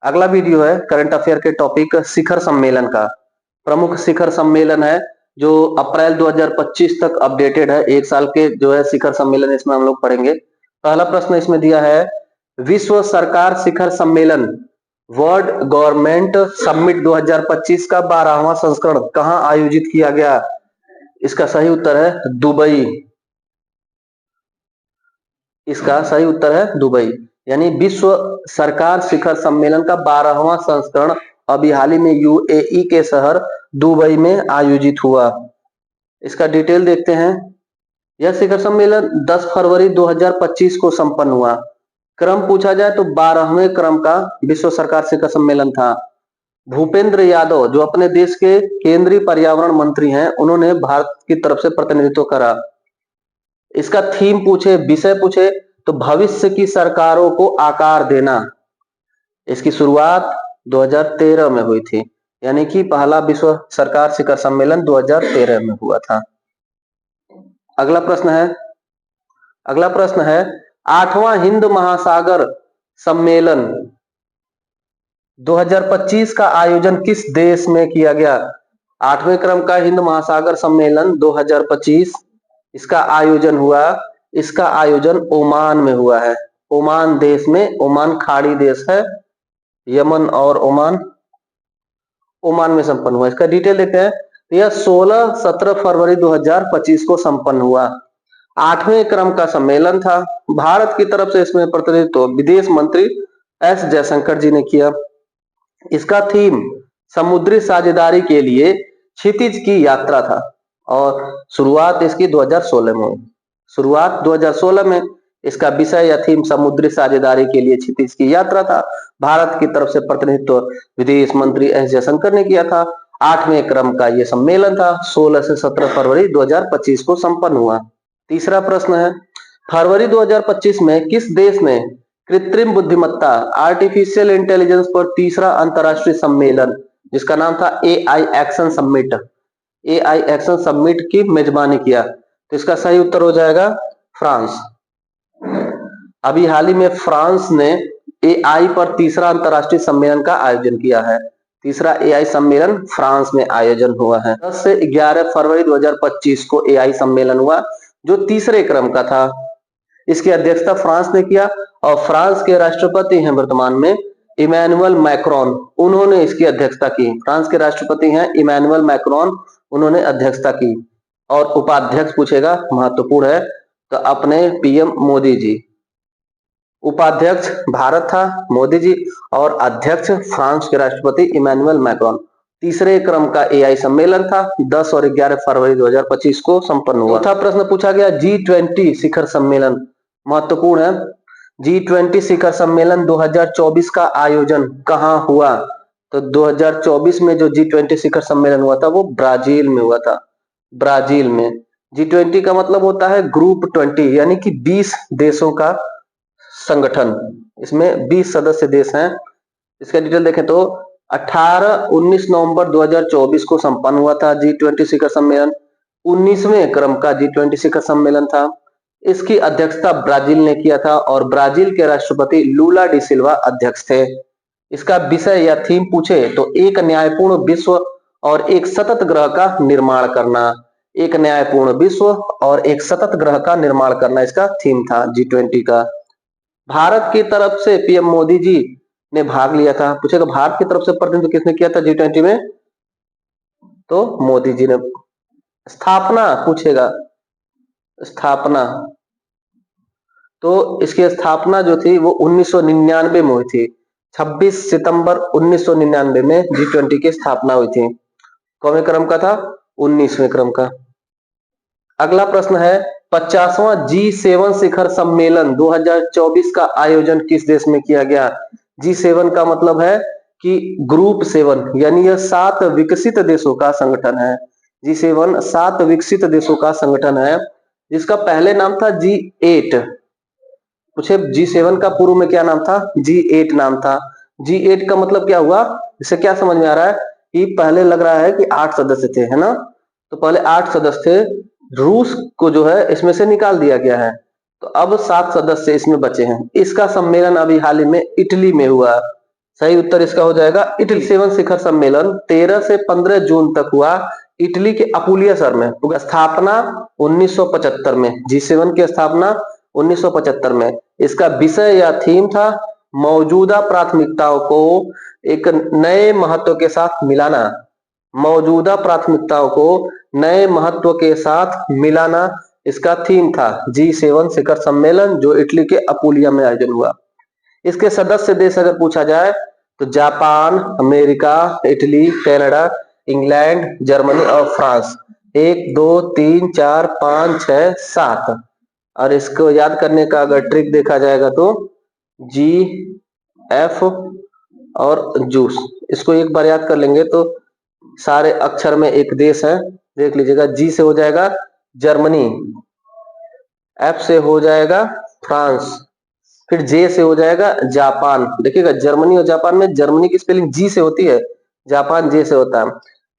अगला वीडियो है current affair के टॉपिक शिखर सम्मेलन का। प्रमुख शिखर सम्मेलन है जो अप्रैल 2025 तक अपडेटेड है। एक साल के जो है शिखर सम्मेलन इसमें हम लोग पढ़ेंगे। पहला प्रश्न इसमें दिया है, विश्व सरकार शिखर सम्मेलन वर्ल्ड गवर्नमेंट समिट 2025 का 12वां संस्करण कहां आयोजित किया गया? इसका सही उत्तर है दुबई। इसका सही उत्तर है दुबई। यानी विश्व सरकार शिखर सम्मेलन का 12वां संस्करण अभी हाल ही में यूएई के शहर दुबई में आयोजित हुआ। इसका डिटेल देखते हैं। यह शिखर सम्मेलन 10 फरवरी 2025 को संपन्न हुआ। क्रम पूछा जाए तो 12वें क्रम का विश्व सरकार शिखर सम्मेलन था। भूपेंद्र यादव जो अपने देश के केंद्रीय पर्यावरण मंत्री हैं, उन्होंने भारत की तरफ से प्रतिनिधित्व करा। इसका थीम पूछे, विषय पूछे तो भविष्य की सरकारों को आकार देना। इसकी शुरुआत 2013 में हुई थी, यानी कि पहला विश्व सरकार शिखर सम्मेलन 2013 में हुआ था। अगला प्रश्न है 8वां हिंद महासागर सम्मेलन 2025 का आयोजन किस देश में किया गया? 8वें क्रम का हिंद महासागर सम्मेलन 2025 इसका आयोजन ओमान में हुआ है। ओमान देश में, ओमान खाड़ी देश है, यमन और ओमान में संपन्न हुआ। इसका डिटेल देखते हैं। यह 16-17 फरवरी 2025 को संपन्न हुआ। 8वें क्रम का सम्मेलन था। भारत की तरफ से इसमें प्रतिनिधित्व विदेश मंत्री एस जयशंकर जी ने किया। इसका थीम समुद्री साझेदारी के लिए क्षितिज की यात्रा था और शुरुआत इसकी 2016 में हुई। शुरुआत 2016 में इसका विषय या थीम समुद्री साझेदारी के लिए क्षितिज की यात्रा था। भारत की तरफ से प्रतिनिधित्व विदेश मंत्री एस जयशंकर ने किया था। 8वें क्रम का यह सम्मेलन था। 16 से 17 फरवरी 2025 को संपन्न हुआ। तीसरा प्रश्न है, फरवरी 2025 में किस देश ने कृत्रिम बुद्धिमत्ता आर्टिफिशियल इंटेलिजेंस पर तीसरा अंतरराष्ट्रीय सम्मेलन जिसका नाम था एआई एक्शन समिट की मेजबानी किया? तो इसका सही उत्तर हो जाएगा फ्रांस। अभी हाल ही में फ्रांस ने एआई पर तीसरा अंतरराष्ट्रीय सम्मेलन का आयोजन किया है। तीसरा एआई सम्मेलन फ्रांस में आयोजन हुआ है। 10 से 11 फरवरी 2025 को एआई सम्मेलन हुआ जो तीसरे क्रम का था। इसकी अध्यक्षता फ्रांस ने किया और फ्रांस के राष्ट्रपति हैं वर्तमान में इमैनुअल मैक्रोन, उन्होंने इसकी अध्यक्षता की। फ्रांस के राष्ट्रपति हैं इमैनुअल मैक्रोन, उन्होंने अध्यक्षता की। और उपाध्यक्ष पूछेगा, महत्वपूर्ण है, तो अपने पीएम मोदी जी। उपाध्यक्ष भारत था मोदी जी और अध्यक्ष फ्रांस के राष्ट्रपति इमैनुअल मैक्रोन। तीसरे क्रम का एआई सम्मेलन था। 10 और 11 फरवरी 2025 को संपन्न हुआ। चौथा प्रश्न पूछा गया, G20 शिखर सम्मेलन, महत्वपूर्ण है। G20 शिखर सम्मेलन 2024 का आयोजन कहां हुआ? तो 2024 में जो G20 शिखर सम्मेलन हुआ था वो ब्राजील में हुआ था। ब्राजील में। G20 का मतलब होता है ग्रुप 20, यानी कि 20 देशों का संगठन। इसमें 20 सदस्य देश हैं। इसका डिटेल देखें तो 18-19 नवंबर 2024 को संपन्न हुआ था G20 शिखर सम्मेलन। 19वें क्रम का G20 शिखर सम्मेलन था। इसकी अध्यक्षता ब्राजील ने किया था और ब्राजील के राष्ट्रपति लूला डी सिल्वा अध्यक्ष थे। इसका विषय या थीम पूछे तो एक न्यायपूर्ण विश्व और एक सतत ग्रह का निर्माण करना। एक न्यायपूर्ण विश्व और एक सतत ग्रह का निर्माण करना इसका थीम था G20 का। भारत की तरफ से पीएम मोदी जी ने भाग लिया था। पूछेगा भारत की तरफ से प्रतिनिधित्व किसने किया था G20 में? तो मोदी जी ने। स्थापना पूछेगा, स्थापना, तो इसकी स्थापना जो थी वो 1999 में हुई थी। 26 सितंबर 1999 में G20 की स्थापना हुई थी। कौन क्रम का था? 19वें क्रम का। अगला प्रश्न है, 50वां G7 शिखर सम्मेलन 2024 का आयोजन किस देश में किया गया? G7 का मतलब है कि ग्रुप 7, यानी यह 7 विकसित देशों का संगठन है। G7 7 विकसित देशों का संगठन है जिसका पहले नाम था G8। पूछे G7 का पूर्व में क्या नाम था? G8 नाम था। G8 का मतलब क्या हुआ? इससे क्या समझ में आ रहा है कि पहले लग रहा है कि 8 सदस्य थे, है ना? तो पहले 8 सदस्य थे, रूस को जो है इसमें से निकाल दिया गया है, तो अब 7 सदस्य इसमें बचे हैं। इसका सम्मेलन अभी हाल ही में इटली में हुआ। सही उत्तर इसका हो जाएगा इटली। G7 शिखर सम्मेलन 13 से 15 जून तक हुआ इटली के अपुलिया शहर में। स्थापना 1975 में, G7 की स्थापना 1975 में। इसका विषय या थीम था मौजूदा प्राथमिकताओं को एक नए महत्व के साथ मिलाना। मौजूदा प्राथमिकताओं को नए महत्व के साथ मिलाना इसका थीम था G7 शिखर सम्मेलन, जो इटली के अपुलिया में आयोजन हुआ। इसके सदस्य देश अगर पूछा जाए तो Japan, America, Italy, Canada, England, Germany और फ्रांस। 1 2 3 4 5 6 7। और इसको याद करने का अगर ट्रिक देखा जाएगा तो जी, एफ और जूस, इसको एक बार याद कर लेंगे तो सारे अक्षर में एक देश है, देख लीजिएगा। जी से हो जाएगा जर्मनी, एफ से हो जाएगा फ्रांस, फिर जे से हो जाएगा जापान। देखिएगा जर्मनी और जापान में जर्मनी की स्पेलिंग जी से होती है, जापान जे से होता है।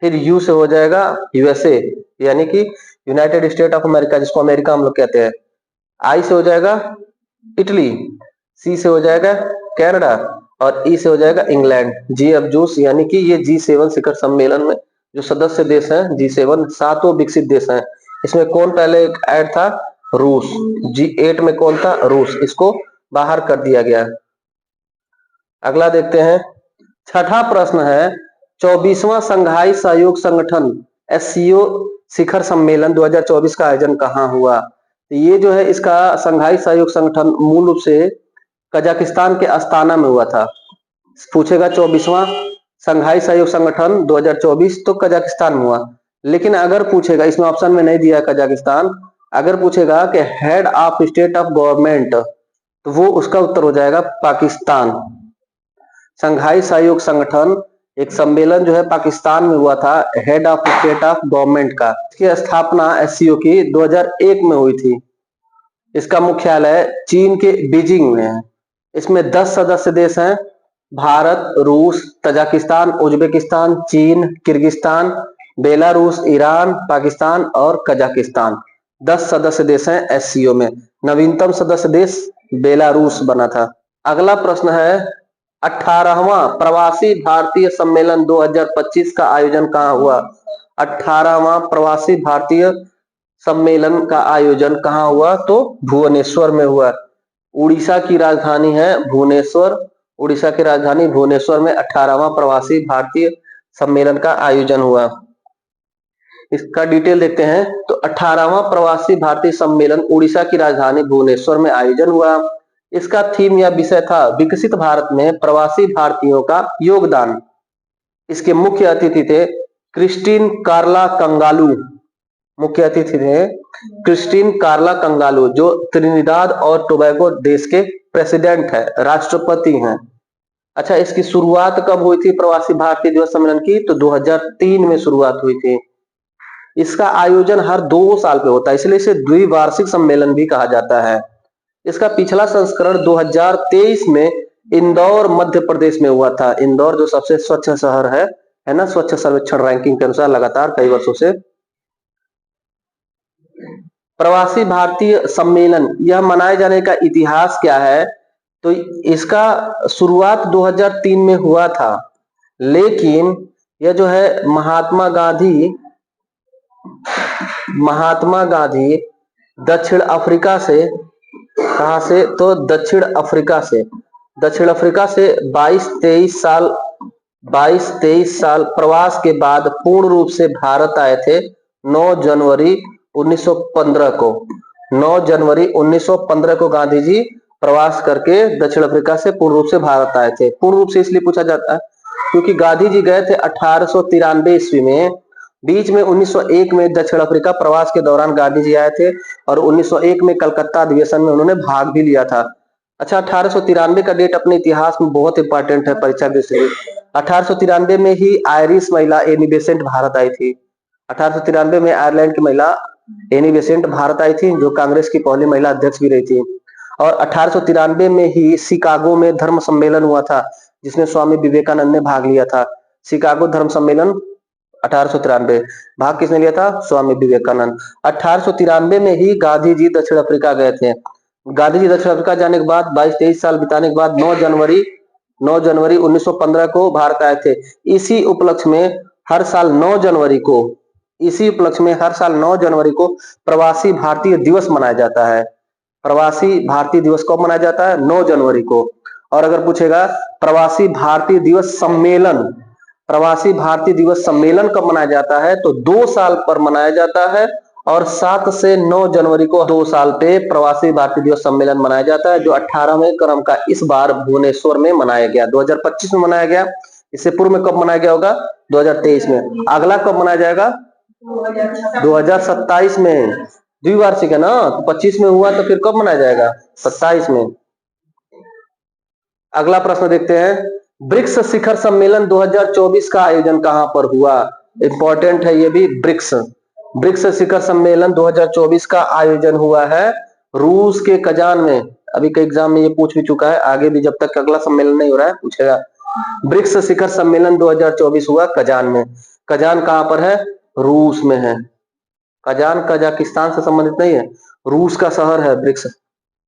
फिर यू से हो जाएगा यूएसए, यानी कि यूनाइटेड स्टेट ऑफ अमेरिका, जिसको अमेरिका हम लोग कहते हैं। आई से हो जाएगा इटली, सी से हो जाएगा कनाडा और ई से हो जाएगा इंग्लैंड। जी ऑफ जूस, यानी कि ये G7 शिखर सम्मेलन में जो सदस्य देश हैं G7 सातों विकसित देश हैं। इसमें कौन पहले ऐड था? रूस। G8 में कौन था? रूस। इसको बाहर कर दिया गया। अगला देखते हैं, छठा प्रश्न है 24वां संघाई सहयोग संगठन SCO शिखर सम्मेलन 2024 का आयोजन कहाँ हुआ? तो ये जो है इसका संघाई सहयोग संगठन मूल रूप से कजाकिस्तान के अस्ताना में हुआ था। पूछेगा 24वां संघाई सहयोग संगठन 2024 तो कजाकिस्तान में हुआ। लेकिन अगर पूछेगा, इसमें ऑप्शन में नहीं दिया है कजाकिस्तान, अगर पूछेगा कि head of state of government तो वो उसका उत्तर हो जाएगा पाकिस्तान। संघाई सहयोग संगठन एक सम्मेलन जो है पाकिस्तान में हुआ था, head of state of government का। इसकी स्थापना SCO की 2001 में हुई थी। इसका मुख्यालय चीन के बीजिंग में है। इसमें 10 सदस्य देश हैं, भारत, रूस, तजाकिस्तान, उज्बेकिस्तान, चीन, किर्गिस्तान, बेलारूस, ईरान, पाकिस्तान और कजाकिस्तान। 10 सदस्य देश हैं SCO में। नवीनतम सदस्य देश बेलारूस बना था। अगला प्रश्न है 18वां प्रवासी भारतीय सम्मेलन 2025 का आयोजन कहाँ हुआ? 18वां प्रवासी भारतीय सम्मेलन का आयोजन कहाँ हुआ? तो भुवनेश्वर में हुआ। उड़ीसा की राजधानी है भुवनेश्वर। उड़ीसा की राजधानी भुवनेश्वर में 18वां प्रवासी भारतीय सम्मेलन का आयोजन हुआ। इसका डिटेल देखते हैं तो 18वां प्रवासी भारतीय सम्मेलन उड़ीसा की राजधानी भुवनेश्वर में आयोजन हुआ। इसका थीम या विषय था विकसित भारत में प्रवासी भारतीयों का योगदान। इसके मुख्य अतिथि थे क्रिस्टीन कार्ला कंगालू। मुख्य अतिथि थे क्रिस्टीन कार्ला कंगालू, जो त्रिनिदाद और टोबैगो देश के प्रेसिडेंट है, राष्ट्रपति हैं। अच्छा, इसकी शुरुआत कब हुई थी प्रवासी भारतीय दिवस सम्मेलन की? तो 2003 में शुरुआत हुई थी। इसका आयोजन हर 2 साल पे होता है, इसलिए इसे द्विवार्षिक सम्मेलन भी कहा जाता है। इसका पिछला संस्करण 2023 में इंदौर मध्य प्रदेश में हुआ था। इंदौर जो सबसे स्वच्छ शहर है ना, स्वच्छ सर्वेक्षण रैंकिंग के अनुसार लगातार कई वर्षों से। प्रवासी भारतीय सम्मेलन यह मनाए जाने का इतिहास क्या है? तो इसका शुरुआत 2003 में हुआ था, लेकिन यह जो है महात्मा गांधी दक्षिण अफ्रीका से, कहां से? तो दक्षिण अफ्रीका से 22-23 साल प्रवास के बाद पूर्ण रूप से भारत आए थे 9 जनवरी 1915 को। 9 जनवरी 1915 को गांधी जी प्रवास करके दक्षिण अफ्रीका से पूर्ण रूप से भारत आए थे। पूर्ण रूप से इसलिए पूछा जाता है क्योंकि गांधी जी गए थे 1893 ईस्वी में। बीच में 1901 में दक्षिण अफ्रीका प्रवास के दौरान गांधी जी आए थे और 1901 में कलकत्ता अधिवेशन में उन्होंने भाग भी लिया था। अच्छा, 1893 का डेट अपने इतिहास में बहुत इंपॉर्टेंट है परीक्षा के दृष्टि से। 1893 में ही आयरिश महिला एनी बेसेंट भारत आई थी। 1893 में आयरलैंड की महिला एनी बेसेंट भारत आई थी, जो कांग्रेस की पहली महिला अध्यक्ष भी रही थी। और 1893 में ही शिकागो में धर्म सम्मेलन हुआ था, जिसमें स्वामी विवेकानंद ने भाग लिया था। शिकागो धर्म सम्मेलन 1893, भाग किसने लिया था? स्वामी विवेकानंद। 1893 में ही गांधी जी दक्षिण अफ्रीका गए थे। गांधी जी दक्षिण अफ्रीका जाने के बाद 22-23 साल बिताने के बाद 9 जनवरी 9 जनवरी 1915 को भारत आए थे। इसी उपलक्ष्य में हर साल 9 जनवरी को इसी उपलक्ष्य में हर साल 9 जनवरी को प्रवासी भारतीय दिवस मनाया जाता है। प्रवासी भारतीय दिवस कब मनाया जाता है? 9 जनवरी को। और अगर पूछेगा प्रवासी भारतीय दिवस सम्मेलन, प्रवासी भारतीय दिवस सम्मेलन कब मनाया जाता है? तो 2 साल पर मनाया जाता है और 7 से 9 जनवरी को 2 साल पे प्रवासी भारतीय दिवस सम्मेलन मनाया जाता है, जो 18वें क्रम का इस बार भुवनेश्वर में मनाया गया, 2025 में मनाया गया। इससे पूर्व में कब मनाया गया होगा? 2023 में। अगला कब मनाया जाएगा? 2027 में। द्विवार्षिक है ना, तो 25 में हुआ तो फिर कब मनाया जाएगा? 27 में। अगला प्रश्न देखते हैं, ब्रिक्स शिखर सम्मेलन 2024 का आयोजन कहां पर हुआ? इंपॉर्टेंट है ये भी। ब्रिक्स शिखर सम्मेलन 2024 का आयोजन हुआ है रूस के कजान में। अभी के एग्जाम में ये पूछ भी चुका है, आगे भी जब तक अगला सम्मेलन नहीं हो रहा है पूछेगा। ब्रिक्स शिखर सम्मेलन 2024 हुआ कजान में। कजान कहां पर है? रूस में है। कजान कजाकिस्तान से संबंधित नहीं है, रूस का शहर है ब्रिक्स,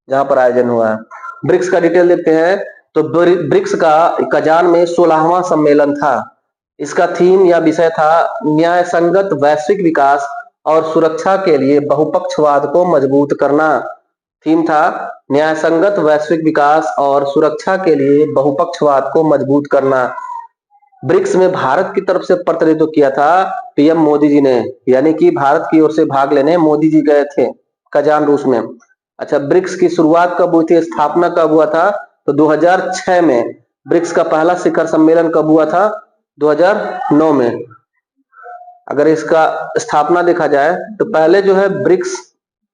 जहां पर आयोजन हुआ है। ब्रिक्स का डिटेल देखते हैं तो ब्रिक्स का कजान में 16वां सम्मेलन था। इसका थीम या विषय था न्याय संगत वैश्विक विकास और सुरक्षा के लिए बहुपक्षवाद को मजबूत करना। थीम था न्याय संगत वैश्विक विकास और सुरक्षा के लिए बहुपक्षवाद को मजबूत करना। ब्रिक्स में भारत की तरफ से प्रतिनिधित्व किया था पीएम मोदी जी ने, यानी कि भारत की ओर से भाग लेने मोदी जी गए थे कजान रूस में। अच्छा, ब्रिक्स की शुरुआत कब हुई थी, स्थापना कब हुआ था? तो 2006 में। ब्रिक्स का पहला शिखर सम्मेलन कब हुआ था? 2009 में। अगर इसका स्थापना देखा जाए तो पहले जो है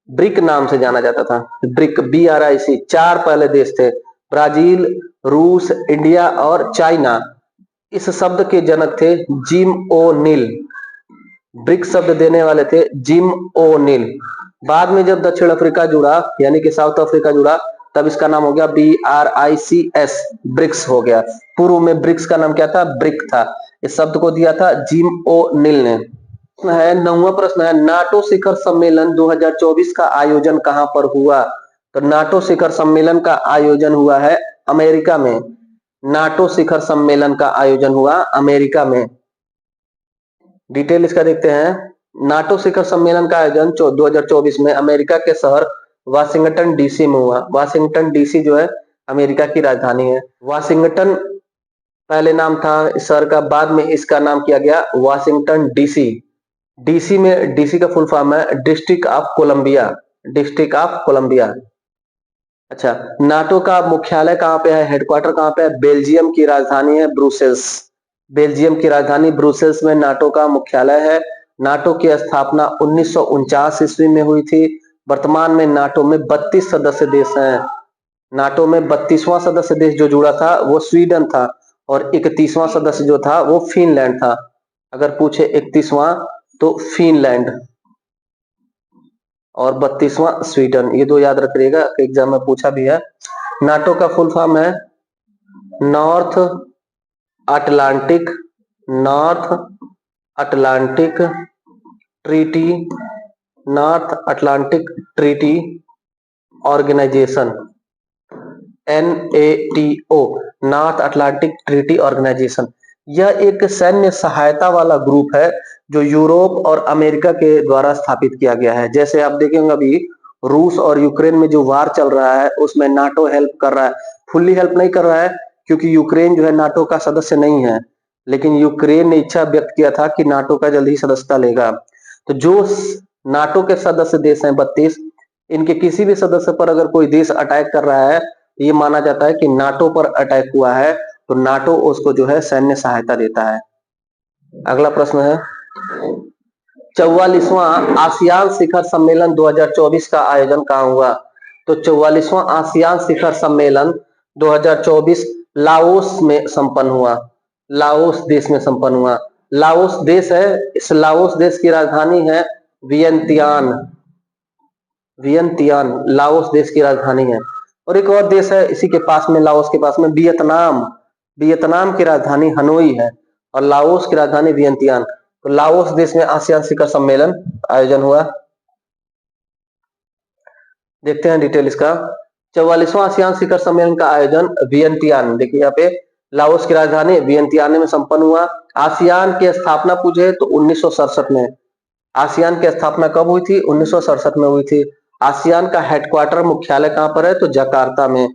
ब्रिक नाम से जाना जाता था। Brick, BRIC। 4 पहले देश थे, ब्राजील, रूस, इंडिया और चाइना। इस शब्द के जनक थे जिम ओ नील। ब्रिक्स शब्द देने वाले थे जिम ओ नील। बाद में जब दक्षिण अफ्रीका जुड़ा, यानी कि साउथ अफ्रीका जुड़ा, तब इसका नाम हो गया BRICS, ब्रिक्स हो गया। पूर्व में ब्रिक्स का नाम क्या था? ब्रिक था। इस शब्द को दिया था जिम ओ नील ने। है 9वां प्रश्न है, नाटो शिखर सम्मेलन 2024 का आयोजन कहां पर हुआ? तो नाटो शिखर सम्मेलन का आयोजन हुआ है अमेरिका में। नाटो शिखर सम्मेलन का आयोजन हुआ अमेरिका में। डिटेल इसका देखते हैं। नाटो शिखर सम्मेलन का आयोजन 2024 में अमेरिका के शहर वाशिंगटन डीसी में हुआ। वाशिंगटन डीसी जो है अमेरिका की राजधानी है। वाशिंगटन पहले नाम था इस शहर का, बाद में इसका नाम किया गया वाशिंगटन डीसी। डीसी में, डीसी का फुल फॉर्म है District of Columbia. District of Columbia. अच्छा, नाटो का मुख्यालय कहां पे है? हेडक्वार्टर कहां पे है? बेल्जियम की राजधानी है ब्रुसेल्स। बेल्जियम की राजधानी ब्रुसेल्स में नाटो का मुख्यालय है। नाटो की स्थापना 1949 ईस्वी में हुई थी। वर्तमान में नाटो में 32 सदस्य देश हैं। नाटो में 32वां सदस्य देश जो जुड़ा था वो स्वीडन था और 31वां सदस्य जो था वो फिनलैंड था। अगर पूछे 31वां तो फिनलैंड और 32वां स्वीडन, ये दो याद रखिएगा, एग्जाम में पूछा भी है। नाटो का फुल फॉर्म है North Atlantic Treaty North Atlantic Treaty Organization, NATO, North Atlantic Treaty Organization. यह एक सैन्य सहायता वाला ग्रुप है जो यूरोप और अमेरिका के द्वारा स्थापित किया गया है। जैसे आप देखेंगे अभी रूस और यूक्रेन में जो वार चल रहा है उसमें नाटो हेल्प कर रहा है। फुल्ली हेल्प नहीं कर रहा है क्योंकि यूक्रेन जो है नाटो का सदस्य नहीं है, लेकिन यूक्रेन ने इच्छा व्यक्त किया था कि नाटो का जल्द ही सदस्यता लेगा। तो जो नाटो के सदस्य देश हैं 32, इनके किसी भी सदस्य पर अगर कोई देश अटैक कर रहा है, ये माना जाता है कि नाटो पर अटैक हुआ है, तो नाटो उसको जो है सैन्य सहायता देता है। अगला प्रश्न है, 44वां आसियान शिखर सम्मेलन 2024 का आयोजन कहां हुआ? तो 44वां आसियान शिखर सम्मेलन 2024 लाओस में संपन्न हुआ। लाओस देश में संपन्न हुआ। लाओस देश है, इस लाओस देश की राजधानी है वियंतियान। वियंतियान लाओस देश की राजधानी है। और एक और देश है इसी के पास में, लाओस के पास में, वियतनाम। वियतनाम की राजधानी हनोई है और लाओस की राजधानी वियंतियान। तो लाओस देश में आसियान शिखर सम्मेलन आयोजन हुआ। देखते हैं डिटेल इसका। 44वां आसियान शिखर सम्मेलन का आयोजन वियंतियान, देखिए यहाँ पे लाओस की राजधानी वियंतियान में संपन्न हुआ। आसियान की स्थापना पूछे तो 1967 में। आसियान की स्थापना कब हुई थी? 1967 में हुई थी। आसियान का हेडक्वार्टर मुख्यालय कहां पर है? तो जकार्ता में।